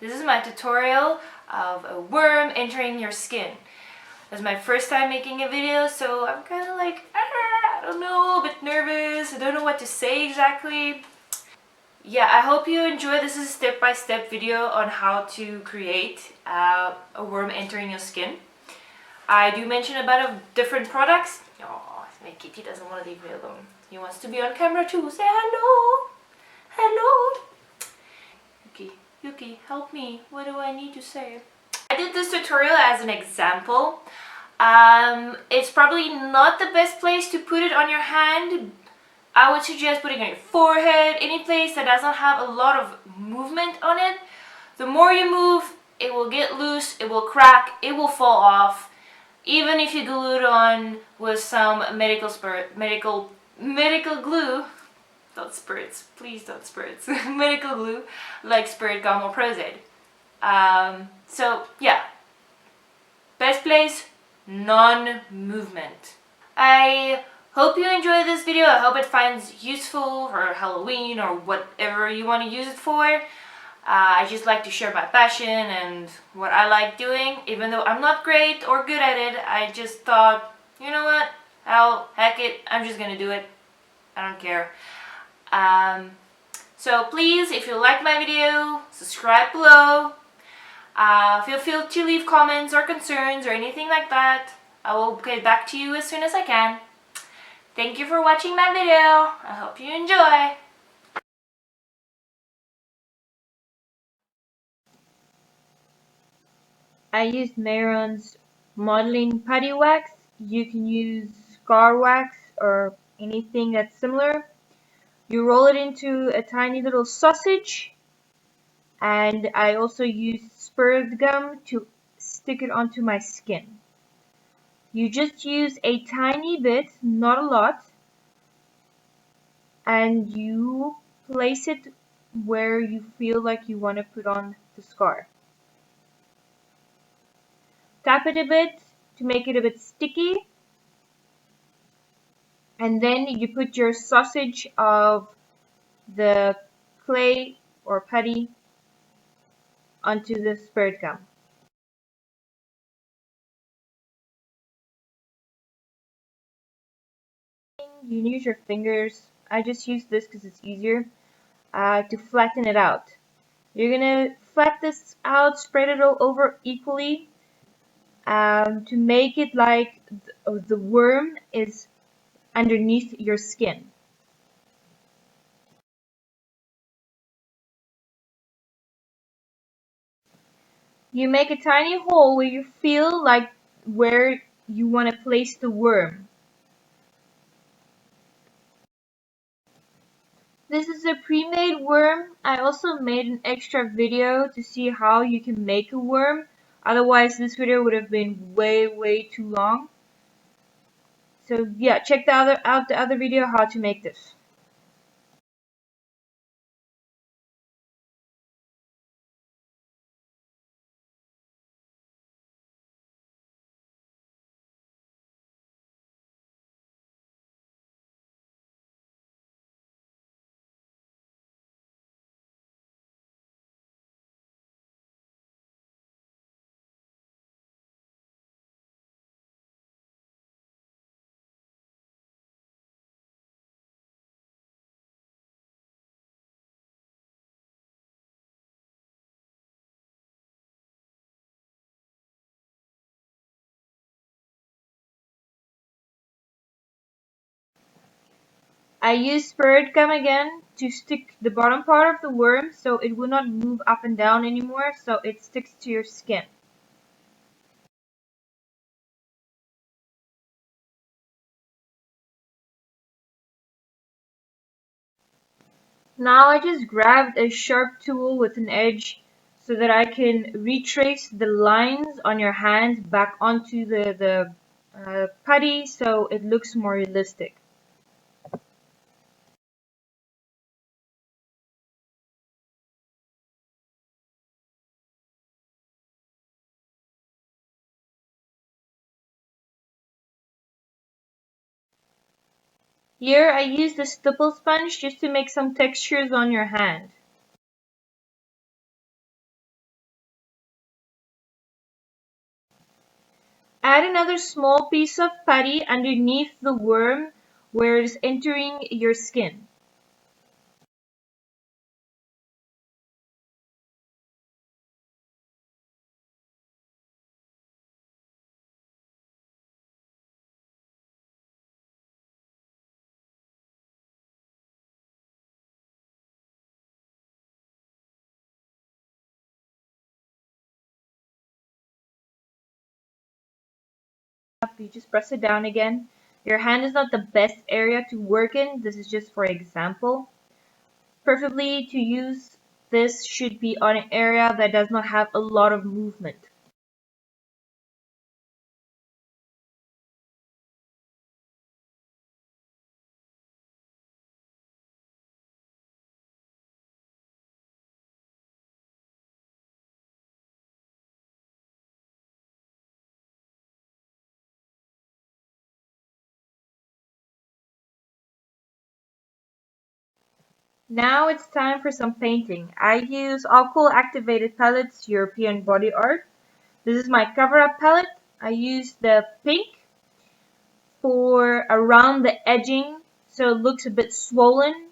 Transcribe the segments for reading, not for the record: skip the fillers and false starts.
This is my tutorial of a worm entering your skin. This is my first time making a video, so I'm kind of like, I don't know, a bit nervous. I don't know what to say exactly. Yeah, I hope you enjoy. This is a step-by-step video on how to create a worm entering your skin. I do mention a bunch of different products. Oh, my kitty doesn't want to leave me alone. He wants to be on camera too. Say hello. Hello. Yuki, help me. What do I need to say? I did this tutorial as an example. It's probably not the best place to put it on your hand. I would suggest putting it on your forehead, any place that doesn't have a lot of movement on it. The more you move, it will get loose, it will crack, it will fall off. Even if you glue it on with some medical glue. Not spirits, please don't spirits. Medical glue like Spirit Gum or Prozac. So yeah, best place, non-movement. I hope you enjoy this video. I hope it finds useful for Halloween or whatever you want to use it for. I just like to share my passion and what I like doing. Even though I'm not great or good at it, I just thought, you know what, heck it, I'm just gonna do it. I don't care. So please, if you like my video, subscribe below. Feel free to leave comments or concerns or anything like that. I will get back to you as soon as I can. Thank you for watching my video. I hope you enjoy. I used Mayron's modeling putty wax. You can use scar wax or anything that's similar. You roll it into a tiny little sausage, and I also used spirit gum to stick it onto my skin. You just use a tiny bit, not a lot, and you place it where you feel like you want to put on the scar. Tap it a bit to make it a bit sticky, and then you put your sausage of the clay or putty onto the spirit gum. You can use your fingers. I just use this because it's easier to flatten it out. You're gonna flatten this out, spread it all over equally to make it like the worm is underneath your skin. You make a tiny hole where you feel like where you want to place the worm. This is a pre-made worm. I also made an extra video to see how you can make a worm. Otherwise, this video would have been way too long. So yeah, check out the other video how to make this. I use spirit gum again to stick the bottom part of the worm so it will not move up and down anymore, so it sticks to your skin. Now I just grabbed a sharp tool with an edge so that I can retrace the lines on your hand back onto the putty so it looks more realistic. Here I used a stipple sponge just to make some textures on your hand. Add another small piece of putty underneath the worm where it is entering your skin. You just press it down again. Your hand is not the best area to work in. This is just for example. Preferably to use this should be on an area that does not have a lot of movement. Now it's time for some painting. I use alcohol activated palettes European Body Art. This is my cover up palette. I use the pink for around the edging so it looks a bit swollen.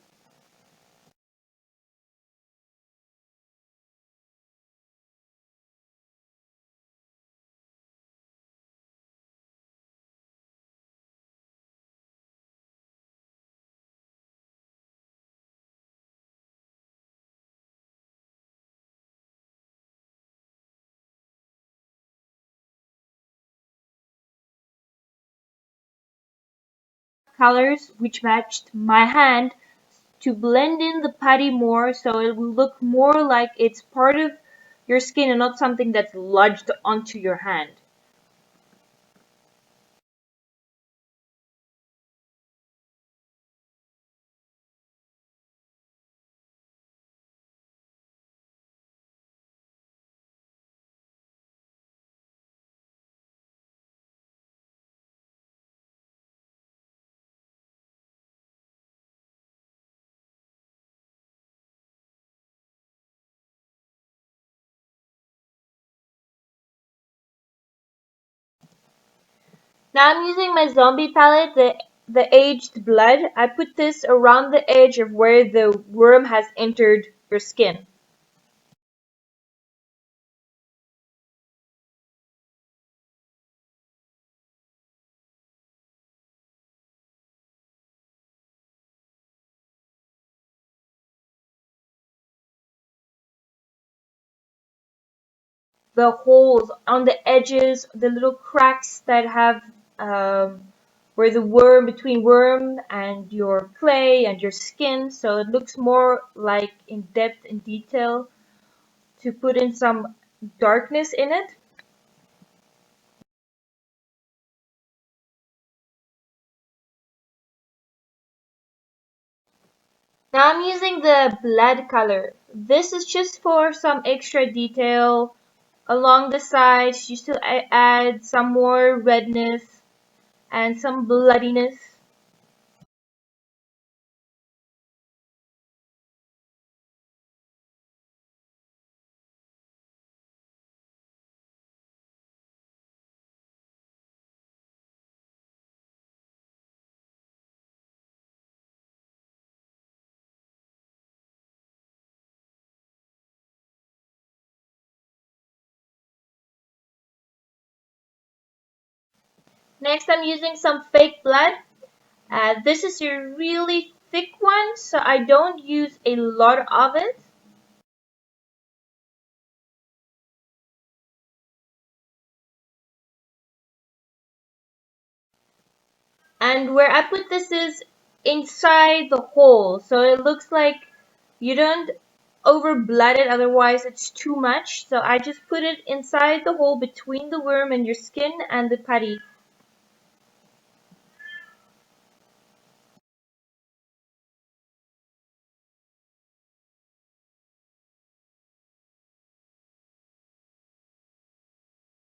Colors which matched my hand to blend in the putty more so it will look more like it's part of your skin and not something that's lodged onto your hand. Now I'm using my zombie palette, the aged blood. I put this around the edge of where the worm has entered your skin. The holes on the edges, the little cracks that have where the worm between worm and your clay and your skin, so it looks more like in depth and detail to put in some darkness in it. Now I'm using the blood color. This is just for some extra detail along the sides, just to add some more redness and some bloodiness. Next, I'm using some fake blood. This is a really thick one, so I don't use a lot of it. And where I put this is inside the hole, so it looks like you don't over blood it, otherwise it's too much. So I just put it inside the hole between the worm and your skin and the putty.